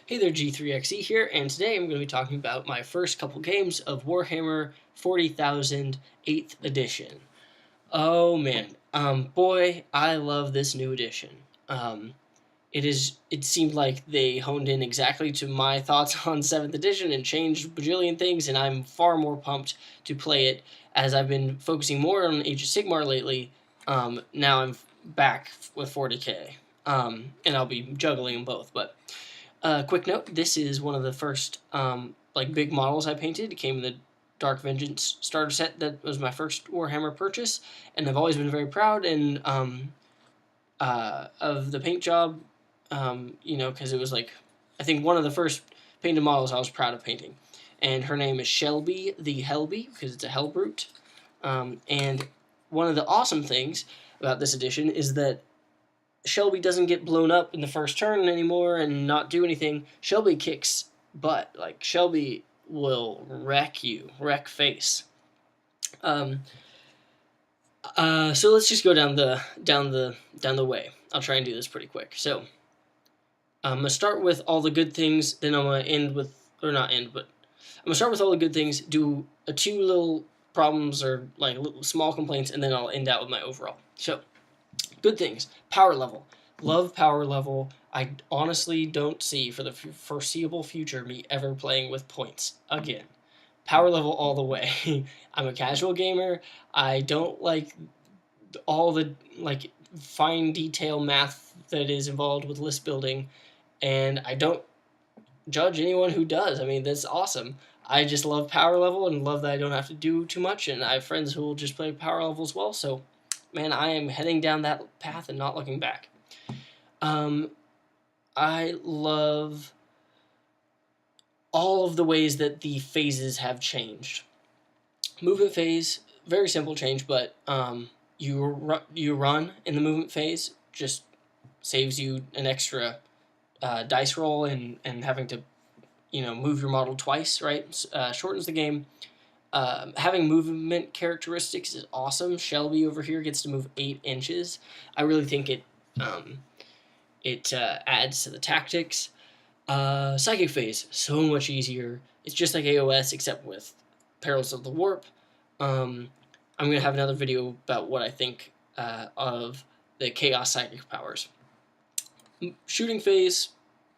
Hey there, G3XE here, and today I'm going to be talking about my first couple games of Warhammer 40,000 8th edition. Oh man, boy, I love this new edition. It seemed like they honed in exactly to my thoughts on 7th edition and changed a bajillion things, and I'm far more pumped to play it as I've been focusing more on Age of Sigmar lately. Now I'm back with 40k, and I'll be juggling them both, but quick note: this is one of the first big models I painted. It came in the Dark Vengeance starter set. That was my first Warhammer purchase, and I've always been very proud of the paint job. Because it was I think one of the first painted models I was proud of painting, and her name is Shelby the Helby because it's a Hellbrute. And one of the awesome things about this edition is that Shelby doesn't get blown up in the first turn anymore and not do anything. Shelby kicks butt. Like, Shelby will wreck you, wreck face. So let's just go down the way. I'll try and do this pretty quick. So I'm gonna start with all the good things. Then I'm gonna end with, or not end, but I'm gonna start with all the good things. Do two little problems or little small complaints, and then I'll end out with my overall. So. Good things. Power level. Love power level. I honestly don't see for the foreseeable future me ever playing with points again. Power level all the way. I'm a casual gamer. I don't like all the fine detail math that is involved with list building, and I don't judge anyone who does. I mean, that's awesome. I just love power level and love that I don't have to do too much, and I have friends who will just play power level as well, so man, I am heading down that path and not looking back. I love all of the ways that the phases have changed. Movement phase, very simple change, but you run in the movement phase, just saves you an extra dice roll and having to move your model twice, right? Shortens the game. Having movement characteristics is awesome. Shelby over here gets to move 8 inches. I really think it adds to the tactics. Psychic phase, so much easier. It's just like AOS except with Perils of the Warp. I'm going to have another video about what I think of the Chaos Psychic powers. Shooting phase,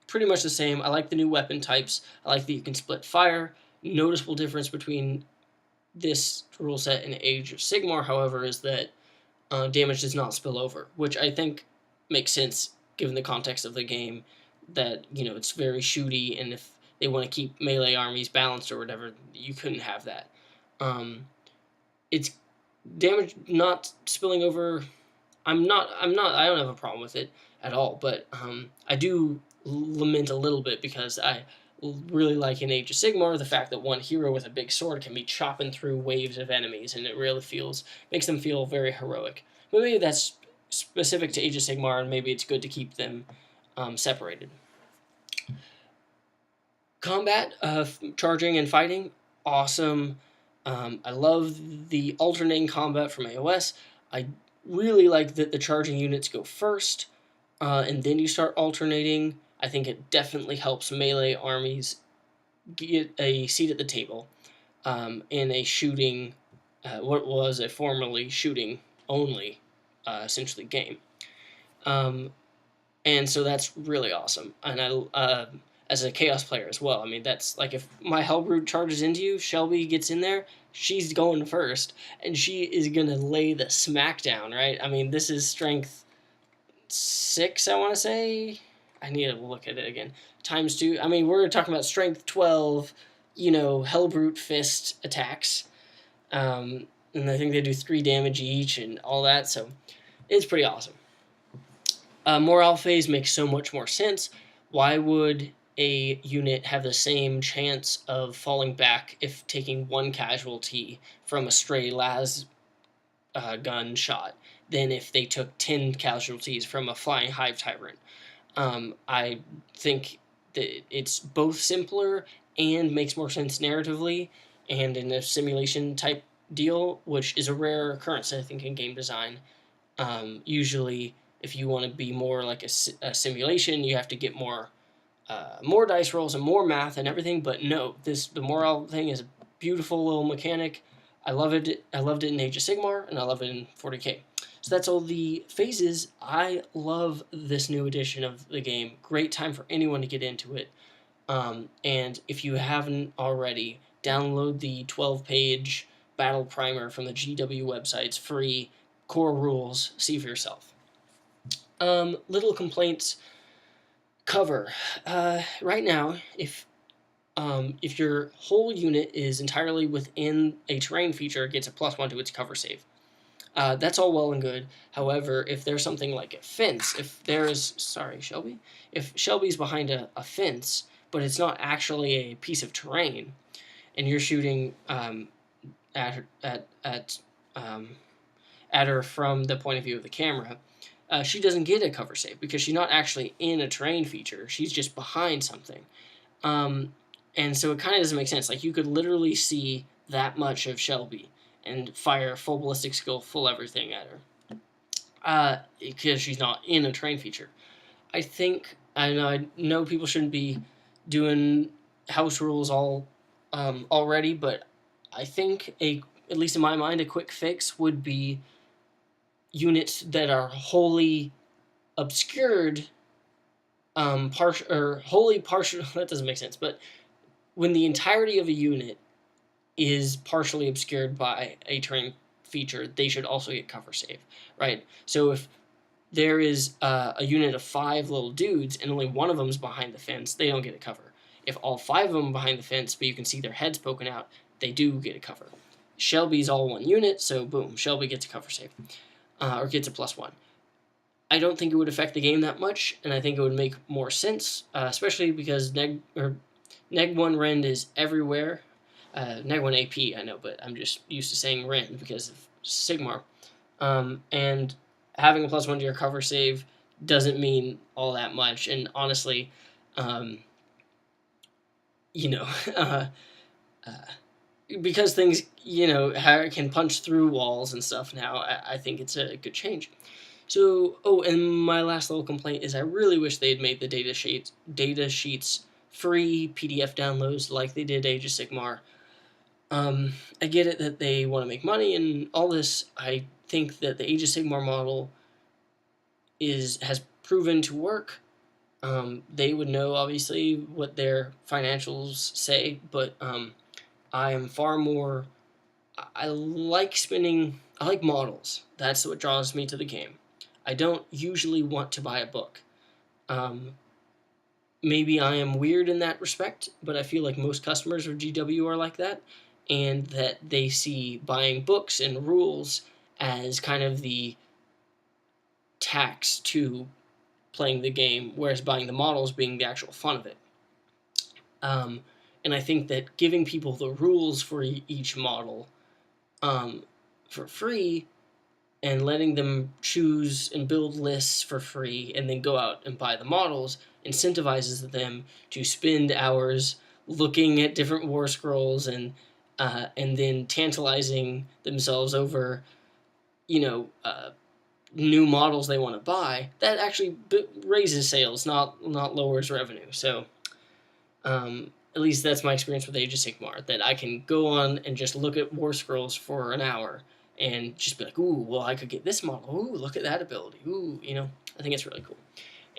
pretty much the same. I like the new weapon types. I like that you can split fire. Noticeable difference between this rule set in Age of Sigmar, however, is that damage does not spill over, which I think makes sense given the context of the game, that it's very shooty, and if they want to keep melee armies balanced or whatever, you couldn't have that. It's damage not spilling over. I don't have a problem with it at all, but I do lament a little bit because I really like in Age of Sigmar the fact that one hero with a big sword can be chopping through waves of enemies, and it really makes them feel very heroic. But maybe that's specific to Age of Sigmar, and maybe it's good to keep them separated. Combat, charging and fighting, awesome. I love the alternating combat from AOS. I really like that the charging units go first, and then you start alternating. I think it definitely helps melee armies get a seat at the table in a shooting, what was a formerly shooting only, essentially game. And so that's really awesome. And I, as a Chaos player as well, I mean, that's like if my Hellbrute charges into you, Shelby gets in there, she's going first, and she is going to lay the smackdown, right? I mean, this is strength 6, I want to say. I need to look at it again. Times 2. I mean, we're talking about strength 12, Hellbrute fist attacks. And I think they do 3 damage each and all that, so it's pretty awesome. Morale phase makes so much more sense. Why would a unit have the same chance of falling back if taking 1 casualty from a stray las gun shot than if they took 10 casualties from a flying hive tyrant? I think that it's both simpler and makes more sense narratively and in a simulation type deal, which is a rare occurrence, I think, in game design. Usually, if you want to be more like a simulation, you have to get more more dice rolls and more math and everything, but no, the morale thing is a beautiful little mechanic. I love it. I loved it in Age of Sigmar, and I love it in 40k. So that's all the phases. I love this new edition of the game. Great time for anyone to get into it. And if you haven't already, download the 12-page battle primer from the GW website. It's free. Core rules. See for yourself. Little complaints. Cover. Right now, if your whole unit is entirely within a terrain feature, it gets a +1 to its cover save. That's all well and good. However, if there's something like a fence, if there is, sorry, Shelby? If Shelby's behind a fence, but it's not actually a piece of terrain, and you're shooting at her from the point of view of the camera, she doesn't get a cover save because she's not actually in a terrain feature. She's just behind something. And so it kind of doesn't make sense. Like, you could literally see that much of Shelby and fire full ballistic skill, full everything at her. Because she's not in a terrain feature. I know people shouldn't be doing house rules already, but I think at least in my mind, a quick fix would be units that are wholly obscured, wholly partial. That doesn't make sense, but when the entirety of a unit is partially obscured by a terrain feature, they should also get cover save, right? So if there is a unit of 5 little dudes and only one of them's behind the fence, they don't get a cover. If all 5 of them are behind the fence, but you can see their heads poking out, they do get a cover. Shelby's all one unit, so boom, Shelby gets a cover save, or gets a +1. I don't think it would affect the game that much, and I think it would make more sense, especially because Neg 1 Rend is everywhere. Neg 1 AP, I know, but I'm just used to saying Rend because of Sigmar. And having a +1 to your cover save doesn't mean all that much, and honestly, because things, can punch through walls and stuff now, I think it's a good change. So, and my last little complaint is I really wish they had made the data sheets free PDF downloads like they did Age of Sigmar. I get it that they want to make money and all this. I think that the Age of Sigmar model has proven to work. They would know, obviously, what their financials say, but I am far more... I like models. That's what draws me to the game. I don't usually want to buy a book. Maybe I am weird in that respect, but I feel like most customers of GW are like that, and that they see buying books and rules as kind of the tax to playing the game, whereas buying the models being the actual fun of it. And I think that giving people the rules for each model for free and letting them choose and build lists for free and then go out and buy the models incentivizes them to spend hours looking at different war scrolls and then tantalizing themselves over, new models they want to buy. That actually raises sales, not lowers revenue. So, at least that's my experience with Age of Sigmar, that I can go on and just look at war scrolls for an hour and just be like, ooh, well, I could get this model. Ooh, look at that ability. Ooh, I think it's really cool.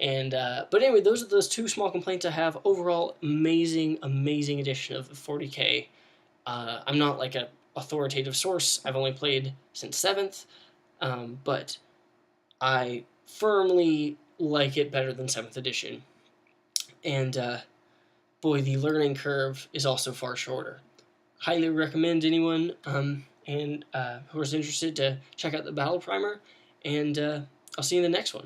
And but anyway, those are those 2 small complaints I have. Overall, amazing edition of 40k. I'm not like a authoritative source. I've only played since 7th, but I firmly like it better than 7th edition. And boy, the learning curve is also far shorter. Highly recommend anyone who is interested to check out the battle primer, and I'll see you in the next one.